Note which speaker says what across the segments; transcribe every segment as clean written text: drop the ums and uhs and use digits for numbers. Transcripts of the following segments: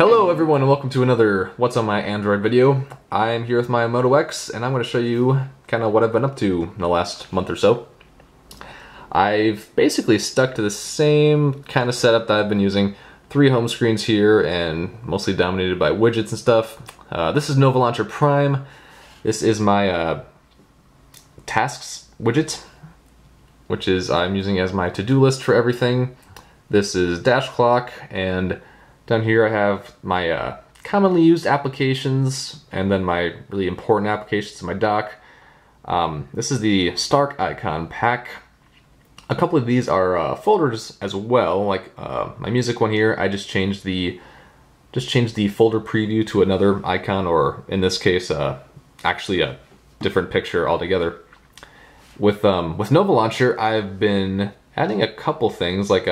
Speaker 1: Hello everyone and welcome to another What's on My Android video. I'm here with my Moto X and I'm going to show you kind of what I've been up to in the last month or so. I've basically stuck to the same kind of setup that I've been using. 3 home screens here and mostly dominated by widgets and stuff. This is Nova Launcher Prime. This is my tasks widget, which is I'm using as my to-do list for everything. This is dash clock, and down here I have my commonly used applications and then my really important applications in my dock. This is the Stark icon pack. A couple of these are folders as well, like my music one here. I just changed the folder preview to another icon, or in this case actually a different picture altogether. With Nova Launcher, I've been adding a couple things like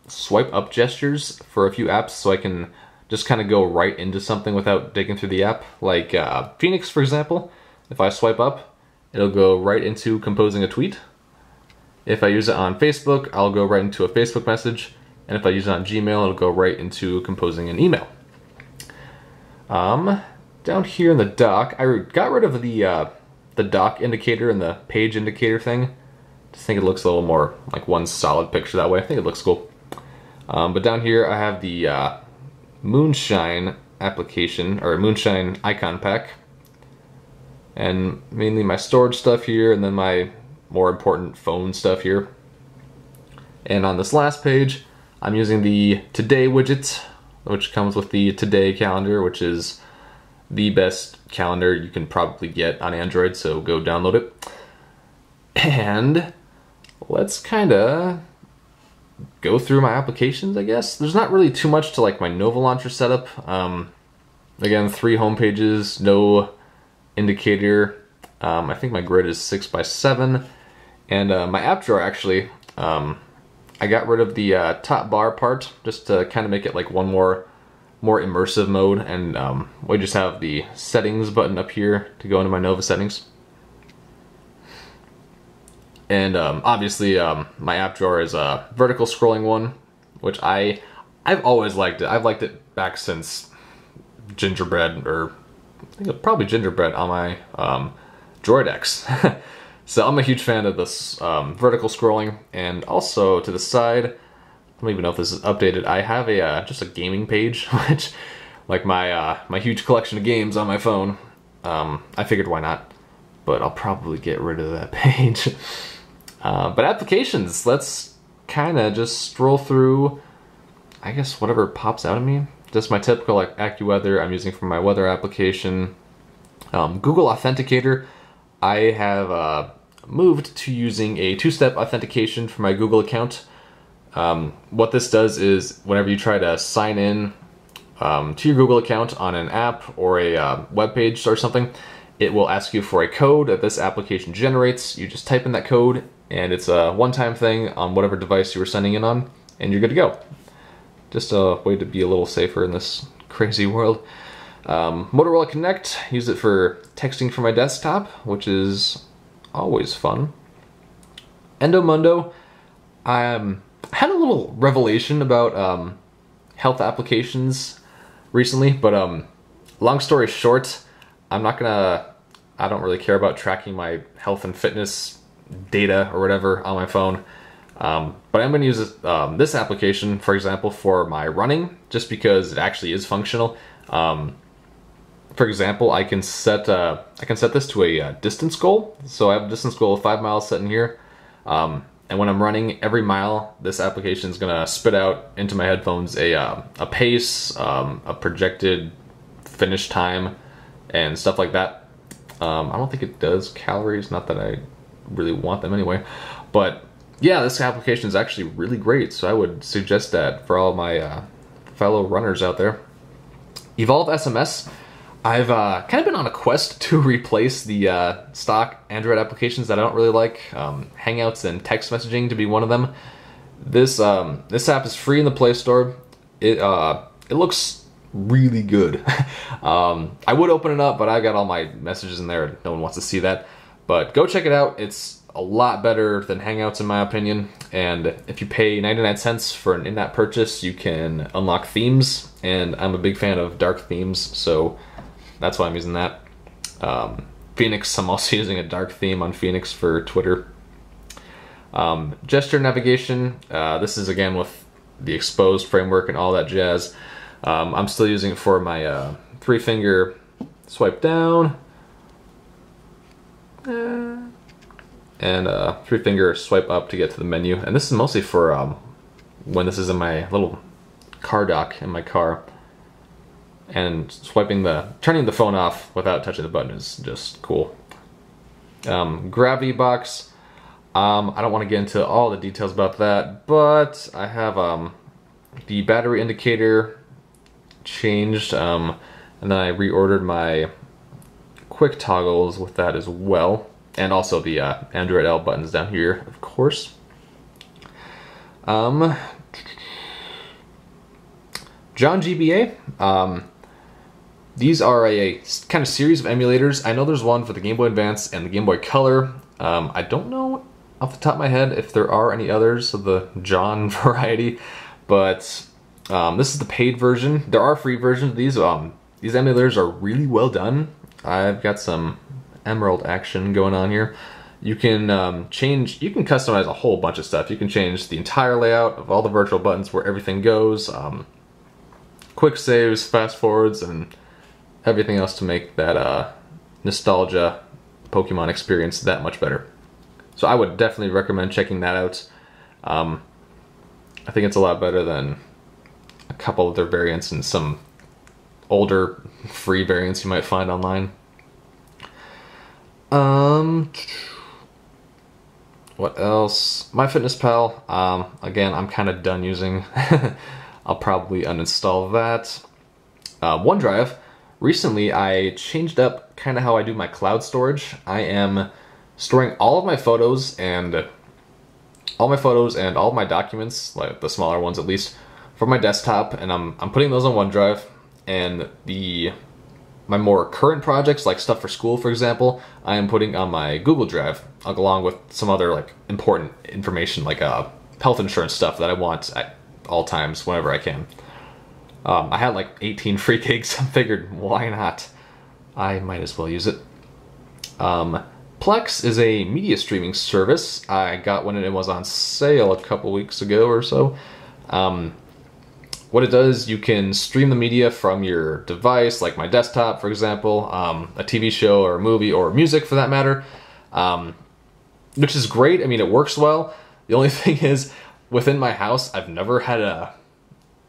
Speaker 1: swipe up gestures for a few apps, so I can just kind of go right into something without digging through the app. Like Phoenix, for example, if I swipe up, it'll go right into composing a tweet. If I use it on Facebook, I'll go right into a Facebook message, and if I use it on Gmail, it'll go right into composing an email. Down here in the dock, I got rid of the dock indicator and the page indicator thing. Just think it looks a little more like one solid picture that way. I think it looks cool. But down here I have the Moonshine application, or Moonshine icon pack, and mainly my storage stuff here, and then my more important phone stuff here. And on this last page, I'm using the Today widget, which comes with the Today calendar, which is the best calendar you can probably get on Android, so go download it. And let's kinda go through my applications, I guess. There's not really too much to like my Nova Launcher setup. Again, 3 home pages, no indicator. I think my grid is 6x7. And my app drawer, actually, I got rid of the top bar part just to kind of make it like one more immersive mode, and we just have the settings button up here to go into my Nova settings. And obviously my app drawer is a vertical scrolling one, which I've always liked it. I've liked it back since Gingerbread, or I think probably Gingerbread on my Droid X. So I'm a huge fan of this vertical scrolling. And also to the side, I don't even know if this is updated, I have a just a gaming page, which, like my huge collection of games on my phone, I figured why not, but I'll probably get rid of that page. But applications, let's kind of just stroll through, I guess, whatever pops out at me. Just my typical like AccuWeather I'm using for my weather application. Google Authenticator, I have moved to using a 2-step authentication for my Google account. What this does is whenever you try to sign in to your Google account on an app or a web page or something, it will ask you for a code that this application generates. You just type in that code, and it's a one-time thing on whatever device you were sending in on, and you're good to go. Just a way to be a little safer in this crazy world. Motorola Connect, use it for texting from my desktop, which is always fun. Endomondo, I had a little revelation about health applications recently, but long story short, I don't really care about tracking my health and fitness data or whatever on my phone. But I'm going to use this application, for example, for my running, just because it actually is functional. For example, I can set this to a distance goal. So I have a distance goal of 5 miles set in here. And when I'm running every mile, this application is going to spit out into my headphones a pace, a projected finish time, and stuff like that. I don't think it does calories, not that I really want them anyway. But yeah, this application is actually really great, so I would suggest that for all my fellow runners out there. Evolve SMS, I've kind of been on a quest to replace the stock Android applications that I don't really like, Hangouts and text messaging to be one of them. This app is free in the Play Store. It looks really good. I would open it up, but I got all my messages in there. No one wants to see that. But go check it out. It's a lot better than Hangouts in my opinion, and if you pay 99 cents for an in-app purchase, you can unlock themes, and I'm a big fan of dark themes, so that's why I'm using that. Phoenix, I'm also using a dark theme on Phoenix for Twitter. Gesture navigation, this is again with the exposed framework and all that jazz. I'm still using it for my 3-finger swipe down, and 3-finger swipe up to get to the menu. And this is mostly for when this is in my little car dock in my car. And turning the phone off without touching the button is just cool. Gravity box. I don't want to get into all the details about that, but I have the battery indicator changed, and then I reordered my quick toggles with that as well, and also the Android L buttons down here, of course. John GBA. These are a kind of series of emulators. I know there's one for the Game Boy Advance and the Game Boy Color. I don't know off the top of my head if there are any others of the John variety, but this is the paid version. There are free versions of these. These emulators are really well done. I've got some Emerald action going on here. You can you can customize a whole bunch of stuff. You can change the entire layout of all the virtual buttons where everything goes, quick saves, fast forwards, and everything else to make that nostalgia Pokemon experience that much better. So I would definitely recommend checking that out. I think it's a lot better than a couple of their variants and some older free variants you might find online. What else? MyFitnessPal. Again, I'm kind of done using. I'll probably uninstall that. OneDrive. Recently, I changed up kind of how I do my cloud storage. I am storing all of my photos and all of my documents, like the smaller ones at least, from my desktop, and I'm putting those on OneDrive. And my more current projects, like stuff for school, for example, I am putting on my Google Drive, along with some other like important information, like health insurance stuff that I want at all times whenever I can. I had like 18 free gigs. I figured, why not? I might as well use it. Plex is a media streaming service. I got when it was on sale a couple weeks ago or so. What it does, you can stream the media from your device, like my desktop, for example, a TV show or a movie or music for that matter, which is great. I mean, it works well. The only thing is, within my house, I've never had a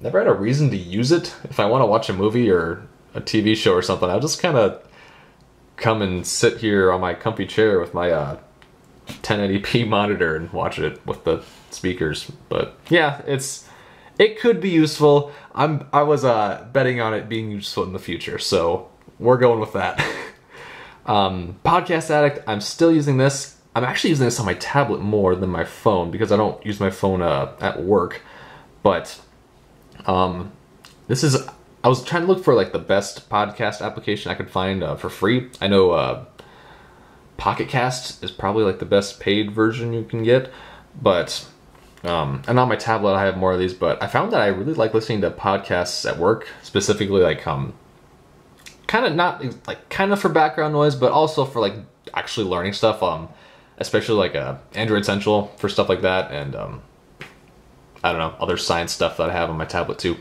Speaker 1: reason to use it. If I want to watch a movie or a TV show or something, I'll just kind of come and sit here on my comfy chair with my 1080p monitor and watch it with the speakers. But yeah, it could be useful. I was betting on it being useful in the future, so we're going with that. Podcast Addict, I'm still using this. I'm actually using this on my tablet more than my phone because I don't use my phone at work. But I was trying to look for like the best podcast application I could find for free. I know Pocket Cast is probably like the best paid version you can get, but and on my tablet I have more of these. But I found that I really like listening to podcasts at work, specifically like kind of for background noise, but also for like actually learning stuff. Especially like Android Central for stuff like that, and I don't know, other science stuff that I have on my tablet too.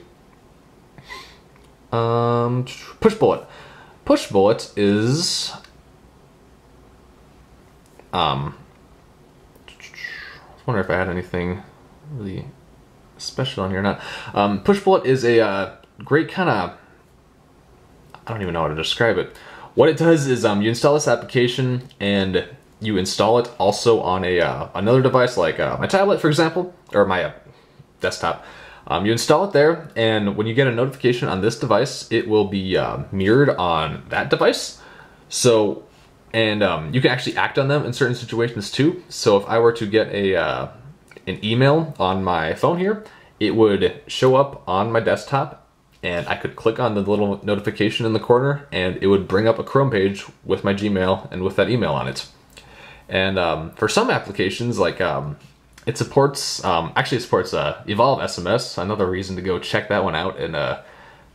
Speaker 1: Pushbullet. Pushbullet is I was wondering if I had anything really special on here or not. Pushbullet is a great kind of, I don't even know how to describe it. What it does is you install this application and you install it also on another device, like my tablet, for example, or my desktop. You install it there, and when you get a notification on this device, it will be mirrored on that device. So, and you can actually act on them in certain situations too. So if I were to get an email on my phone here, it would show up on my desktop, and I could click on the little notification in the corner, and it would bring up a Chrome page with my Gmail and with that email on it. And for some applications, like it supports, actually it supports Evolve SMS, another reason to go check that one out, and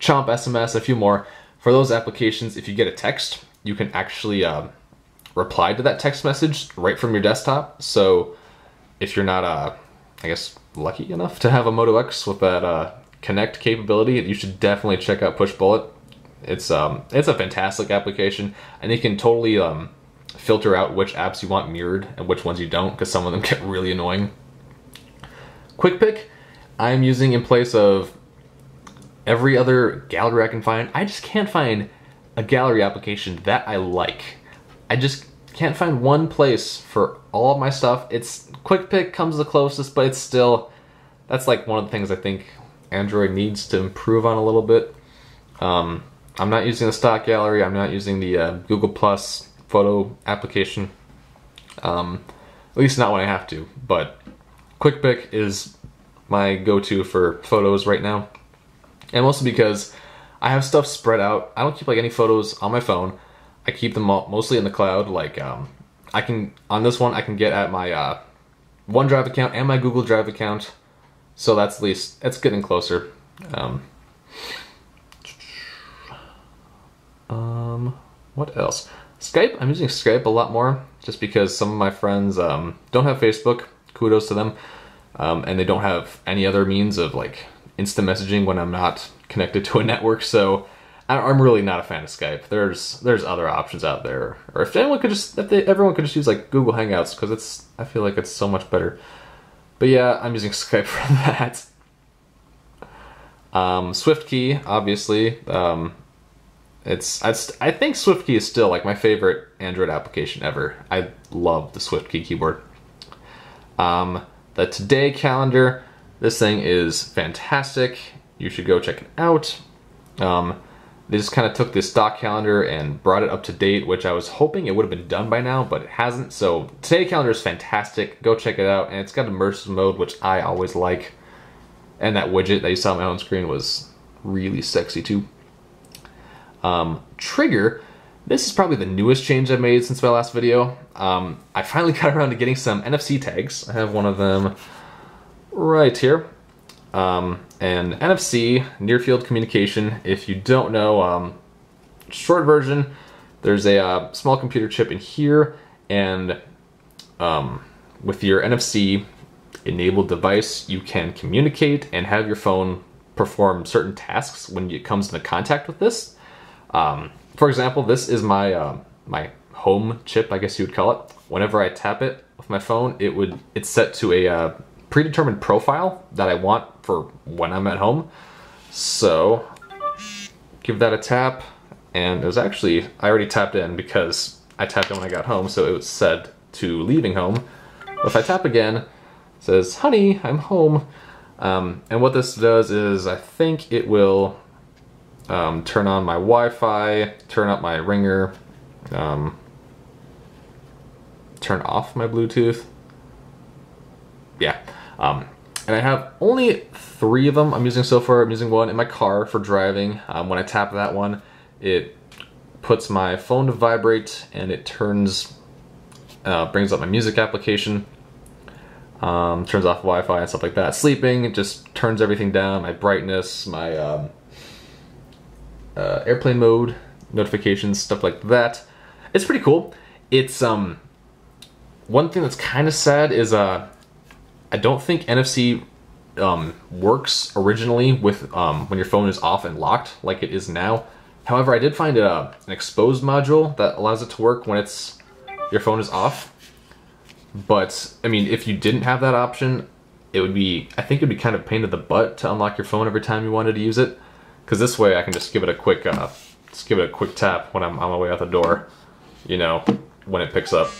Speaker 1: Chomp SMS, a few more. For those applications, if you get a text, you can actually reply to that text message right from your desktop. So if you're not, I guess, lucky enough to have a Moto X with that connect capability, you should definitely check out Pushbullet. It's a fantastic application, and you can totally filter out which apps you want mirrored and which ones you don't, because some of them get really annoying. QuickPic, I'm using in place of every other gallery I can find. I just can't find a gallery application that I like. I just can't find one place for all of my stuff. It's QuickPic comes the closest, but it's still, that's like one of the things I think Android needs to improve on a little bit. I'm not using the stock gallery. I'm not using the Google Plus photo application. At least not when I have to, but QuickPic is my go-to for photos right now. And mostly because I have stuff spread out. I don't keep like any photos on my phone. I keep them all mostly in the cloud. Like I can, on this one, I can get at my OneDrive account and my Google Drive account. So that's at least, it's getting closer. What else? Skype, I'm using Skype a lot more just because some of my friends don't have Facebook, kudos to them, and they don't have any other means of like instant messaging when I'm not connected to a network, so I'm really not a fan of Skype. There's other options out there, or if anyone could just, everyone could just use like Google Hangouts, because I feel like it's so much better. But yeah, I'm using Skype for that. SwiftKey, obviously. I think SwiftKey is still like my favorite Android application ever. I love the SwiftKey keyboard. The Today calendar, this thing is fantastic. You should go check it out. They just kind of took this stock calendar and brought it up to date, which I was hoping it would have been done by now, but it hasn't. So Today calendar is fantastic. Go check it out. And it's got immersive mode, which I always like. And that widget that you saw on my home screen was really sexy too. Trigger, this is probably the newest change I've made since my last video. I finally got around to getting some NFC tags. I have one of them right here. And NFC, near field communication, if you don't know, short version, there's a small computer chip in here, and with your NFC enabled device, you can communicate and have your phone perform certain tasks when it comes into contact with this. For example, this is my my home chip, I guess you would call it. Whenever I tap it with my phone, it's set to a predetermined profile that I want for when I'm at home. So give that a tap, and it was actually, I already tapped in because I tapped in when I got home, so it was set to leaving home. But if I tap again, it says, "Honey, I'm home." And what this does is, I think it will turn on my Wi-Fi, turn up my ringer, turn off my Bluetooth. Yeah. And I have only 3 of them I'm using so far. I'm using one in my car for driving. When I tap that one, it puts my phone to vibrate, and it turns, brings up my music application, turns off Wi-Fi and stuff like that. Sleeping, it just turns everything down, my brightness, my airplane mode, notifications, stuff like that. It's pretty cool. It's, one thing that's kind of sad is, I don't think NFC works originally with when your phone is off and locked like it is now. However, I did find an exposed module that allows it to work when your phone is off. But I mean, if you didn't have that option, it would be, I think it would be kind of a pain in the butt to unlock your phone every time you wanted to use it. Because this way I can just give it a quick tap when I'm on my way out the door, you know, when it picks up.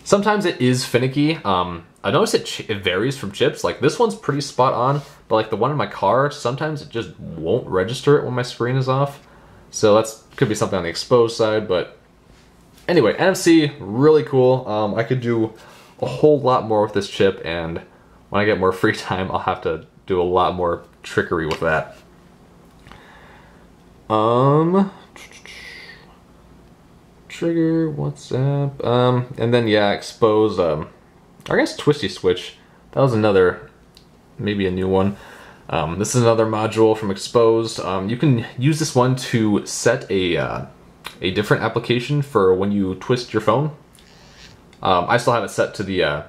Speaker 1: Sometimes it is finicky. I noticed it varies from chips. Like this one's pretty spot on, but like the one in my car, sometimes it just won't register it when my screen is off. So that's could be something on the exposed side, but anyway, NFC, really cool. I could do a whole lot more with this chip, and when I get more free time, I'll have to do a lot more trickery with that. trigger, WhatsApp, and then yeah, expose, I guess twisty switch. That was another, maybe a new one. This is another module from Exposed. You can use this one to set a different application for when you twist your phone. I still have it set to the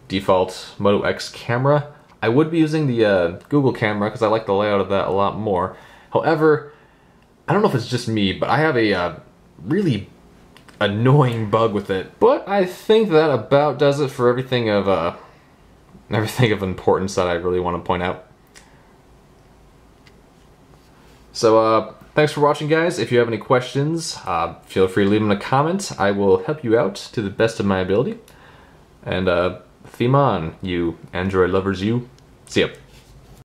Speaker 1: default Moto X camera. I would be using the Google camera because I like the layout of that a lot more. However, I don't know if it's just me, but I have a really annoying bug with it. But I think that about does it for everything of importance that I really want to point out. So thanks for watching, guys. If you have any questions, feel free to leave them in a comment. I will help you out to the best of my ability. And theme on, you Android lovers, you. See ya.